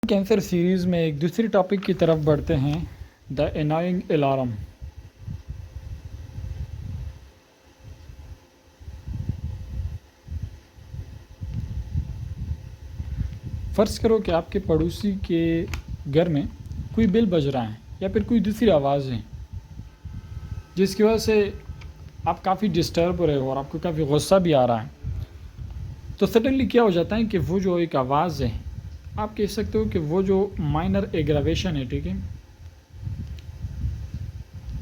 Cancer series में एक दूसरी टॉपिक की तरफ बढ़ते हैं, द एनोइंग अलार्म। फ़र्ज़ करो कि आपके पड़ोसी के घर में कोई बिल बज रहा है या फिर कोई दूसरी आवाज़ है जिसकी वजह से आप काफ़ी डिस्टर्ब हो रहे हो और आपको काफ़ी गुस्सा भी आ रहा है। तो सडनली क्या हो जाता है कि वो जो एक आवाज़ है, आप कह सकते हो कि वो जो माइनर एग्रावेशन है, ठीक है,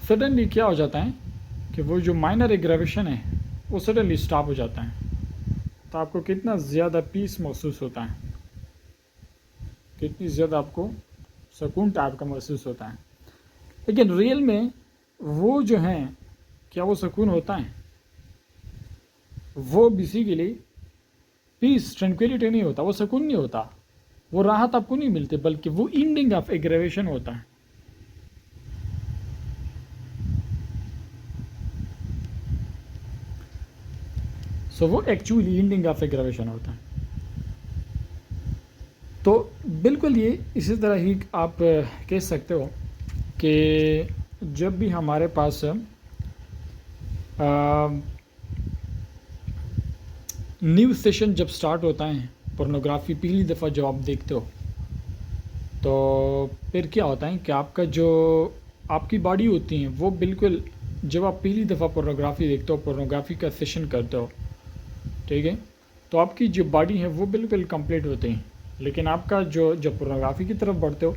सडनली क्या हो जाता है कि वो जो माइनर एग्रावेशन है वो सडनली स्टॉप हो जाता है। तो आपको कितना ज़्यादा पीस महसूस होता है, कितनी ज़्यादा आपको सुकून टाइप का महसूस होता है। लेकिन रियल में वो जो है, क्या वो सुकून होता है? वो बेसिकली पीस ट्रैंक्विलिटी नहीं होता, वो सुकून नहीं होता, वो राहत आपको नहीं मिलती, बल्कि वो एंडिंग ऑफ एग्रावेशन होता है। सो वो एक्चुअली एंडिंग ऑफ एग्रावेशन होता है। तो बिल्कुल ये इसी तरह ही आप कह सकते हो कि जब भी हमारे पास न्यू सेशन जब स्टार्ट होता है, पोर्नोग्राफी पहली दफ़ा जब आप देखते हो, तो फिर क्या होता है कि आपका जो आपकी बॉडी होती है वो बिल्कुल, जब आप पहली दफ़ा पोर्नोग्राफी देखते हो, पोर्नोग्राफी का सेशन करते हो, ठीक है, तो आपकी जो बॉडी है वो बिल्कुल कंप्लीट होती है। लेकिन आपका जो जब पोर्नोग्राफी की तरफ बढ़ते हो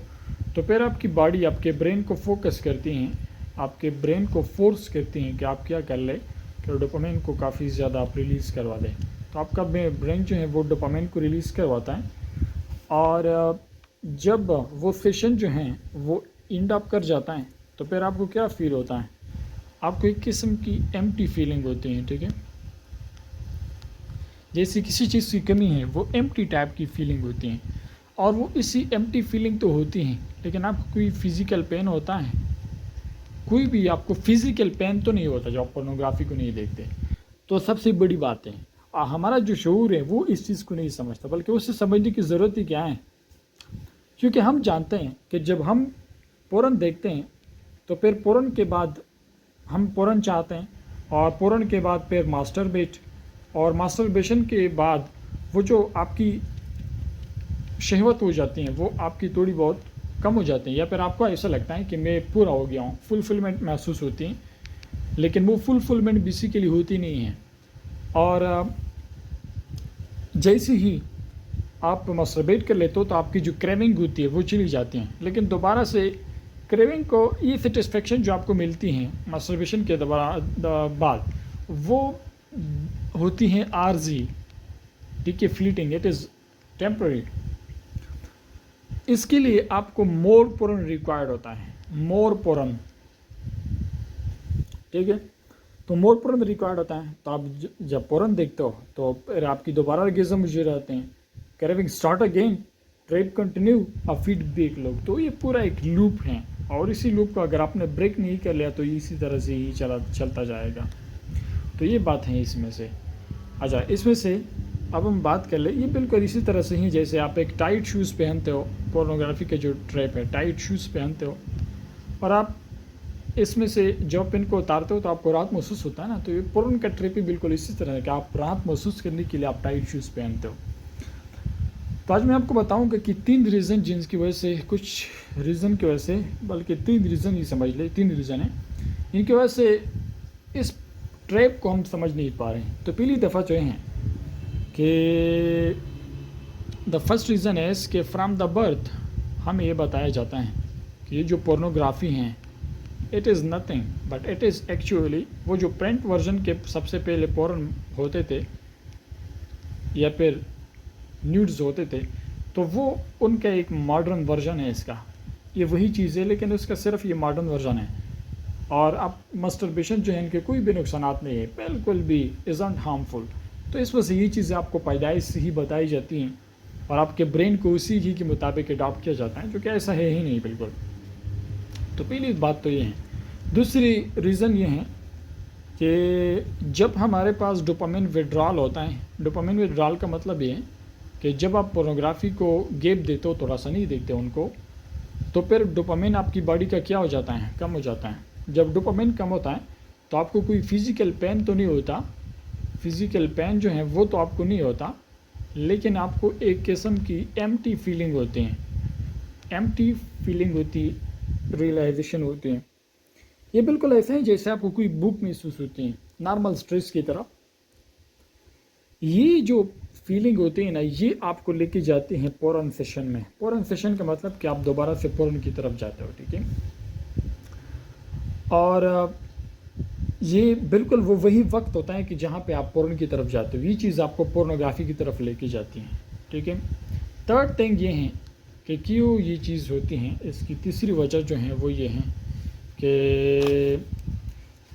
तो फिर आपकी बॉडी आपके ब्रेन को फोकस करती हैं, आपके ब्रेन को फोर्स करती हैं कि आप क्या कर ले कि डोपामिन को काफ़ी ज़्यादा आप रिलीज़ करवा दें। तो आपका ब्रेन जो है वो डोपामिन को रिलीज़ करवाता है, और जब वो सेशन जो है वो एंड अप कर जाता है तो फिर आपको क्या फील होता है? आपको एक किस्म की एम्प्टी फीलिंग होती है, ठीक है, जैसे किसी चीज़ की कमी है, वो एम्प्टी टाइप की फीलिंग होती है। और वो इसी एम्प्टी फीलिंग तो होती हैं, लेकिन आपको कोई फिज़िकल पेन होता है? कोई भी आपको फिज़िकल पेन तो नहीं होता जब आप पोर्नोग्राफी को नहीं देखते। तो सबसे बड़ी बात है, हमारा जो शऊर है वो इस चीज़ को नहीं समझता, बल्कि उससे समझने की ज़रूरत ही क्या है? क्योंकि हम जानते हैं कि जब हम पोर्न देखते हैं तो फिर पोर्न के बाद हम पोर्न चाहते हैं, और पोर्न के बाद फिर मास्टरबेट, और मास्टरबेशन के बाद वो जो आपकी शहवत हो जाती हैं वो आपकी थोड़ी बहुत कम हो जाती हैं, या फिर आपको ऐसा लगता है कि मैं पूरा हो गया हूँ, फुलफिलमेंट महसूस होती है। लेकिन वो फुलफिलमेंट बेसिकली होती नहीं है। और जैसे ही आप मास्टरबेट कर लेते हो तो आपकी जो क्रेविंग होती है वो चली जाती हैं, लेकिन दोबारा से क्रेविंग को ये सेटिस्फेक्शन जो आपको मिलती हैं मास्टरबेशन के बाद, वो होती हैं आर्जी, ठीक है, फ्लीटिंग, इट इज़ टेम्पररी। इसके लिए आपको मोर पोर्न रिक्वायर्ड होता है, मोर पोर्न, ठीक है। तो मोर पोर्न रिक्वायर्ड होता है, तो आप जब पोर्न देखते हो तो फिर आपकी दोबारा ऑर्गेज़म मुझे रहते हैं, craving start again, rape continue, और फीडबैक लो। तो ये पूरा एक लूप है, और इसी लूप को अगर आपने ब्रेक नहीं कर लिया तो इसी तरह से ही चलता जाएगा। तो ये बात है इसमें से। अच्छा, इसमें से अब हम बात कर ले, ये बिल्कुल इसी तरह से ही जैसे आप एक टाइट शूज़ पहनते हो, पोर्नोग्राफी के जो ट्रैप है, टाइट शूज़ पहनते हो, और आप इसमें से जब पिन को उतारते हो तो आपको राहत महसूस होता है ना, तो ये पोर्न का ट्रिप भी बिल्कुल इसी तरह है कि आप राहत महसूस करने के लिए आप टाइट शूज़ पहनते हो। तो आज मैं आपको बताऊंगा कि 3 रीज़न जिनकी वजह से, कुछ रीज़न की वजह से, बल्कि 3 रीज़न ही समझ ले, 3 रीज़न है इनकी वजह से इस ट्रैप को हम समझ नहीं पा रहे हैं। तो पहली दफ़ा जो है कि द फर्स्ट रीज़न है कि फ्रॉम द बर्थ हमें ये बताया जाता है कि ये जो पोर्नोग्राफी हैं, it is nothing but it is actually वो जो प्रिंट वर्जन के सबसे पहले पोर्न होते थे या फिर न्यूड्स होते थे, तो वो उनका एक मॉडर्न वर्जन है इसका। ये वही चीज़ है, लेकिन उसका सिर्फ ये मॉडर्न वर्जन है। और अब मास्टरबेशन जो है इनके कोई भी नुकसानात नहीं है, बिल्कुल भी इज़न्ट हार्मफुल। तो इस वजह से ये चीज़ें आपको पैदाइश से ही बताई जाती हैं, और आपके ब्रेन को उसी ही के मुताबिक अडॉप्ट किया जाता है, जो कि ऐसा है ही नहीं बिल्कुल। तो पहली बात तो ये है। दूसरी रीज़न ये है कि जब हमारे पास डोपामिन विड्रॉल होता है, डोपामिन विड्रॉल का मतलब ये है कि जब आप पोर्नोग्राफी को गैप देते हो, थोड़ा सा नहीं देखते उनको, तो फिर डोपामिन आपकी बॉडी का क्या हो जाता है, कम हो जाता है। जब डोपामिन कम होता है तो आपको कोई फिज़िकल पेन तो नहीं होता, फिज़िकल पेन जो है वो तो आपको नहीं होता, लेकिन आपको एक किस्म की एम्प्टी फीलिंग होती है, एम्प्टी फीलिंग होती, रियलाइजेशन होती है। ये बिल्कुल ऐसे ही जैसे आपको कोई भूख महसूस होती है, नॉर्मल स्ट्रेस की तरह। ये जो फीलिंग होती है ना, ये आपको लेके जाते हैं पोर्न सेशन में। पोर्न सेशन का मतलब कि आप दोबारा से पोर्न की तरफ जाते हो, ठीक है। और ये बिल्कुल वो वही वक्त होता है कि जहाँ पे आप पोर्न की तरफ जाते हो, ये चीज़ आपको पोर्नोग्राफी की तरफ लेके जाती है, ठीक है। थर्ड थिंग ये है कि क्यों ये चीज़ होती है, इसकी तीसरी वजह जो है वो ये है कि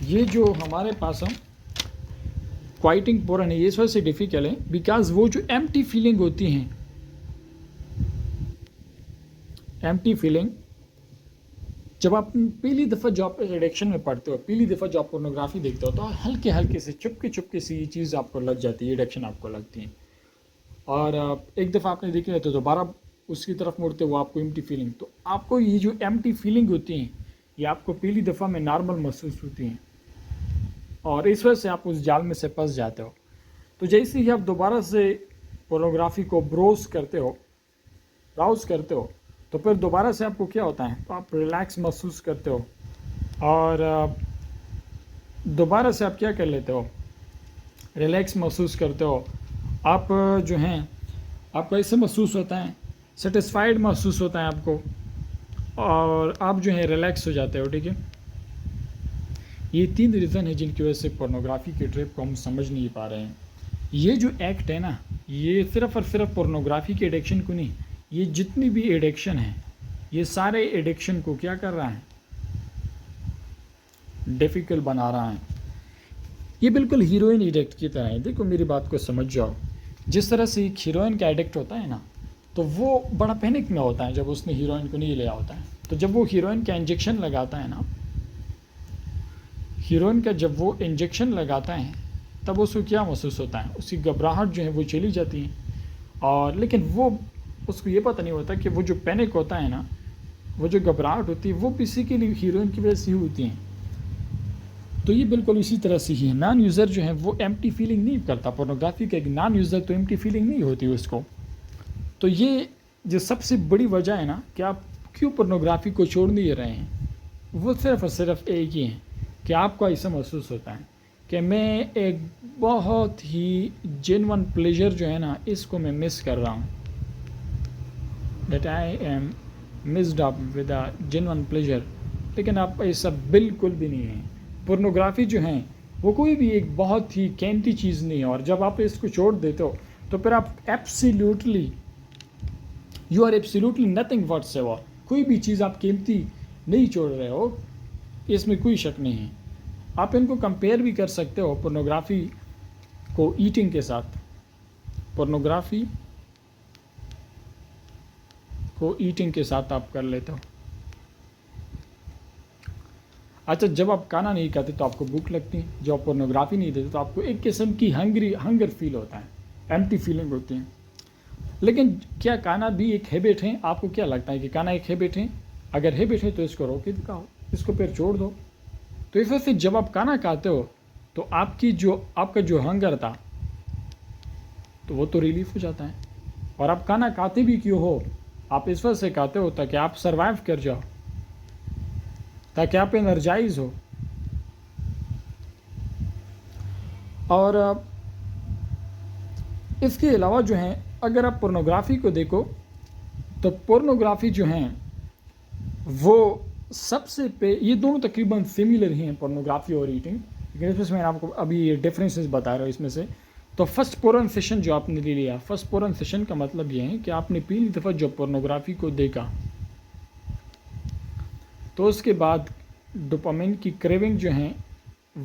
ये जो हमारे पास हम क्वाइटिंग पोर्न है, ये इस वजह से डिफ़िकल्ट है बिकॉज वो जो एम्प्टी फीलिंग होती हैं, एम्प्टी फीलिंग, जब आप पहली दफ़ा जो आप एडिक्शन में पढ़ते हो, पहली दफ़ा जो आप पोर्नोग्राफी देखते हो, तो हल्के हल्के से चुपके से ये चीज़ आपको लग जाती है, एडिक्शन आपको लगती है। और एक दफ़ा आपने देखी है तो दोबारा उसकी तरफ मुड़ते वो आपको एम्प्टी फीलिंग, तो आपको ये जो एम्प्टी फीलिंग होती हैं ये आपको पहली दफ़ा में नॉर्मल महसूस होती हैं, और इस वजह से आप उस जाल में से फंस जाते हो। तो जैसे ही आप दोबारा से पोर्नोग्राफी को ब्राउज़ करते हो, तो फिर दोबारा से आपको क्या होता है, तो आप रिलैक्स महसूस करते हो, और दोबारा से आप क्या कर लेते हो, रिलैक्स महसूस करते हो। आप जो हैं, आपको ऐसे महसूस होता है, सेटिस्फाइड महसूस होता है आपको, और आप जो है रिलैक्स हो जाते हो, ठीक है। ये 3 रीज़न है जिनकी वजह से पोर्नोग्राफी के ट्रैप को हम समझ नहीं पा रहे हैं। ये जो एक्ट है ना, ये सिर्फ़ और सिर्फ पोर्नोग्राफी के एडिक्शन को नहीं, ये जितनी भी एडिक्शन है, ये सारे एडिक्शन को क्या कर रहा है, डिफ़िकल्ट बना रहा है। ये बिल्कुल हीरोइन एडिक्ट की तरह है। देखो मेरी बात को समझ जाओ, जिस तरह से एक हीरोइन का एडिक्ट होता है ना, तो वो बड़ा पैनिक में होता है जब उसने हीरोइन को नहीं लिया होता है। तो जब वो हीरोइन का इंजेक्शन लगाता है ना, हीरोइन का जब वो इंजेक्शन लगाता है तब उसको क्या महसूस होता है, उसकी घबराहट जो है वो चली जाती है, और लेकिन वो उसको ये पता नहीं होता कि वो जो पैनिक होता है ना, वो जो घबराहट होती है, वो बेसिकली हीरोइन की वजह से ही होती है। तो ये बिल्कुल इसी तरह से ही है। नॉन यूज़र जो है वो एम्प्टी फीलिंग नहीं करता, पोर्नोग्राफी का एक नॉन यूज़र तो एम्प्टी फीलिंग नहीं होती उसको। तो ये जो सबसे बड़ी वजह है ना कि आप क्यों पोर्नोग्राफी को छोड़ नहीं रहे हैं, वो सिर्फ और सिर्फ एक ही है कि आपको ऐसा महसूस होता है कि मैं एक बहुत ही जेन्युइन प्लेजर जो है ना, इसको मैं मिस कर रहा हूँ, that I am missed up with a genuine pleasure. लेकिन आप ऐसा बिल्कुल भी नहीं है। पोर्नोग्राफी जो है वो कोई भी एक बहुत ही कीमती चीज़ नहीं है, और जब आप इसको छोड़ देते हो तो फिर आप absolutely, you are absolutely nothing whatsoever. कोई भी चीज़ आप कीमती नहीं छोड़ रहे हो, इसमें कोई शक नहीं है। आप इनको कंपेयर भी कर सकते हो पोर्नोग्राफी को ईटिंग के साथ, पोर्नोग्राफी को ईटिंग के साथ आप कर लेते हो। अच्छा, जब आप खाना नहीं खाते तो आपको भूख लगती है, जब आप पोर्नोग्राफी नहीं देते तो आपको एक किस्म की हंगर फील होता है, एम्प्टी फीलिंग होती है। लेकिन क्या खाना भी एक हैबिट है? आपको क्या लगता है कि खाना एक हैबिट है? अगर हैबिट है तो इसको रोक के दिखाओ, इसको फिर छोड़ दो। तो इस वजह से जब आप खाना खाते हो तो आपका जो हंगर था तो वो तो रिलीफ हो जाता है। और आप खाना खाते भी क्यों हो? आप इस वजह से खाते हो ताकि आप सरवाइव कर जाओ, ताकि आप एनर्जाइज हो। और इसके अलावा जो है, अगर आप पोर्नोग्राफी को देखो तो पोर्नोग्राफी जो है वो ये दोनों तकरीबन सिमिलर ही हैं, पोर्नोग्राफी और ईटिंग। लेकिन इसमें से मैं आपको अभी ये डिफरेंसेस बता रहा हूँ इसमें से। तो फर्स्ट पोर्न सेशन जो आपने ले लिया, फर्स्ट पोर्न सेशन का मतलब ये है कि आपने पहली दफ़ा जो पोर्नोग्राफी को देखा तो उसके बाद डोपामिन की क्रेविंग जो है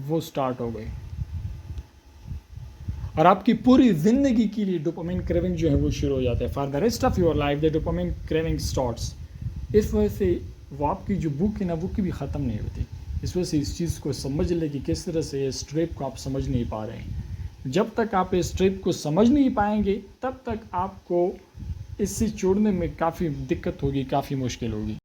वो स्टार्ट हो गई, और आपकी पूरी ज़िंदगी के लिए डोपामिन क्रेविंग जो है वो शुरू हो जाता है। For the rest of your life the dopamine craving starts. इस वजह से वो आपकी जो भूख है ना, वो कभी ख़त्म नहीं होती। इस वजह से इस चीज़ को समझ ले कि किस तरह से इस ट्रैप को आप समझ नहीं पा रहे हैं। जब तक आप इस ट्रिप को समझ नहीं पाएंगे तब तक आपको इससे छोड़ने में काफ़ी दिक्कत होगी, काफ़ी मुश्किल होगी।